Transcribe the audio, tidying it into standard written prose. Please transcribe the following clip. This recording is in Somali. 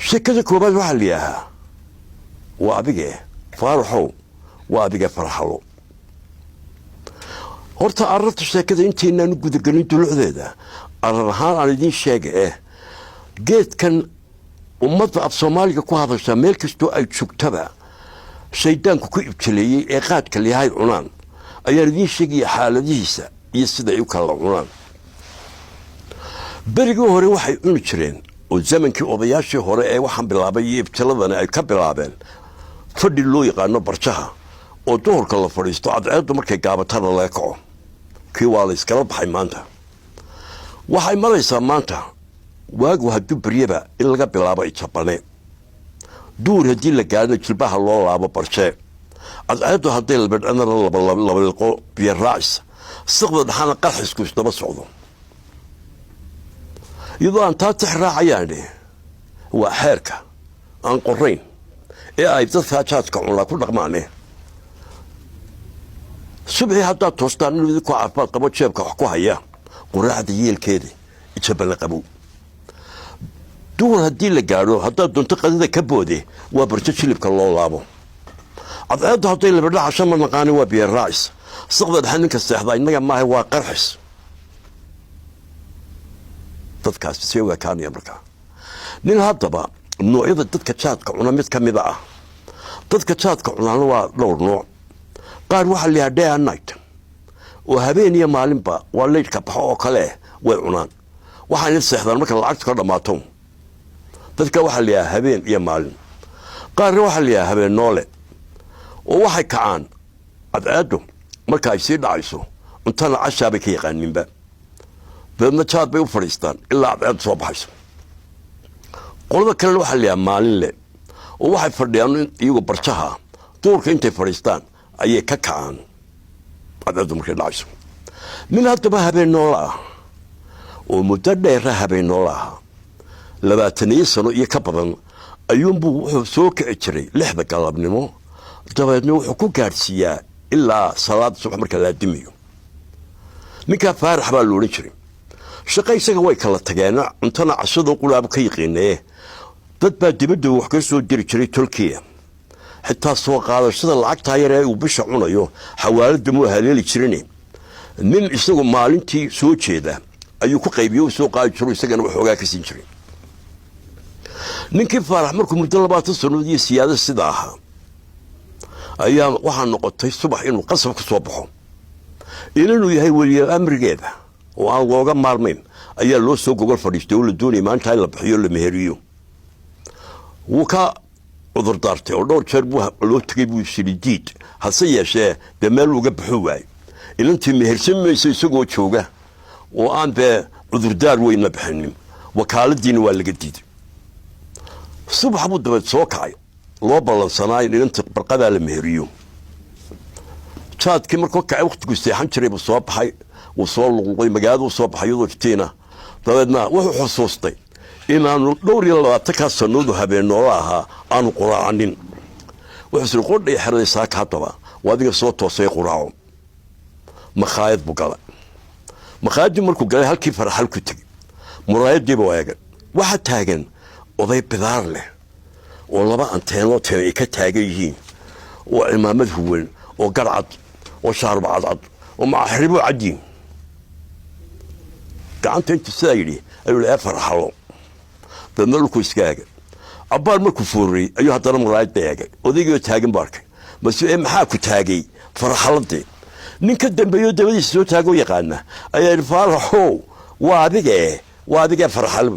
sheekada koobaad waxaa la yidhaahaa waa adige faaraxow waa adige farxalo horta arrinta sheekada intaynaan gudagelin dulucdeeda arrin ahaan aan idiin sheega geedkan ummadda af soomaaliga ku hadasha meel kastoo ay joogtaba shaydaanku ku ibtileeyey ee qaadka leeyahay cunaan ayaan idiin sheegaya xaaladihiisa iyo sida ay u kala cunaan berigii hore waxay cuni jireen oo zamankii odayaashii hore ee waxaan bilaabay iyo ibtiladana ay ka bilaabeen fadhi loo yaqaano barjaha oo duhurka la fadhiisto cadceeddu markay gaabatada laga kaco kii waa la iskala baxay maanta waxay maraysaa maanta waagu hadduu beryaba in laga bilaabo ijabane duur haddii la gaadho jilbaha loo laabo barjee cadceeddu hadday labadhana labaliqo biyo raacis siqda dhaxana qarxisku isdaba socdo iyadoo aan taa tix raacayaane waa xeerka aan qorayn ee ay dadka jaadka cunaa ku dhaqmaane subxii haddaad toostaan inuu idinku caafimaad qabo jeebka wax ku haya quraacda yeelkeeda ijabana qabow duhur haddii la gaadho haddaad doonto qadida ka boode waa barjo jilibka loo laabo cadceeddu hadday labadha casho ma naqaani waa biyo raacis siqda dhexe ninka seexda innaga maaha waa qarxis dadkaasi see waakaanaya markaa nin haddaba noocyada dadka jaadka cuna mid ka mida ah dadka jaadka cunaana waa dhowr nooc qaar waxaa la yidhaha day and night oo habeen iyo maalinba waa leydhka baxo oo kale way cunaan waxayna seexdaan marka lacagtu ka dhammaato dadka waxaa la yidhaha habeen iyo maalin qaarna waxaa la yidhaha habeen noole oo waxay kacaan cadceeddu marka ay sii dhacayso cuntana cashaa bay ka yaqaaninba dabeedna jaad bay u fadhiistaan ilaa cadceeddu soo baxayso qolada kalena waxaa la yidhaha maalin le oo waxay fadhiyaan iyagu barjaha duurka intay fadhiistaan ayay ka kacaan cadceeddu markay dhacayso nin haddaba habeen noole ah oo muddo dheera habeen noole ahaa 20 sano iyo ka badan ayuunbuu wuxuu soo kici jiray 6 galabnimo dabeedna wuxuu ku gaadhsiiyaa ilaa salaad subax marka la dimiyo ninka faarax baa loo oran jiray shaqo isaga way kala tageen cuntana cashada qulaab ka yiqiinay dad baa dibadda wax ka soo diri jiray Turkiya xitaa soo qaadashada lacagta yar ee uu bisha cunayo xawaalada muu haleeli jireen nin isagu maalintii soo jeeda ayuu ku qaybiyo soo qaadi jiray isagana wax ogaa ka siin jiray ninkii faarax markuu muddo 20 sano iyo siyaada sida ahaa ayaa waxaa noqotay subax inuu qasab ku soo baxo inuu yahay waliya amrigeeda oo aan looga maarmayn ayaa loo soo gogol fadhiistay oo la doonay maanta la bixiyo la meheriyo wuu ka udur daartay oo dhowr jeer buu loo tagay buu shilidiid hase yeeshee meel uga baxo waay ilantii mehersamayso isagoo jooga oo aan be udur daar weyn la bixinin wakaaladiina waa laga diiday subax buu dabad soo kacay loo balansanaa inta barqada la meheriyo jaadkii markuu kacay waqtigu seexan jiray buu soo baxay uu soo luqluqay magaalada soo baxay oo iftiina dabeedna wuxuu xusuustay inaanu dhowr iyo 20 sanado habeen noole ahaa aanu quraacanin wuxuu qodhay xiraysaa ka hadaba wadiga soo toosay quraaco makhaayad buu galay makhaayadii markuu galay halkii farxal ku tagay muraayadii buu eegay waxa taagan oday bidaar leh oo laba anteeno ay ka taagan yihiin oo imaamad huwan oo garcad oo shaarb cadcad oo maaxribo cadin gacanta inta saayiri ayuu la farxalo dadku iskaaga abbaar markuu fuuray ayuu hadana muraayad eegay odayga taagan barkay mas'uul maxaa ku taagay farxaladii ninka dambeeyo dabadiisa soo taago yaqaana ayaa faaraxo waa adige farxal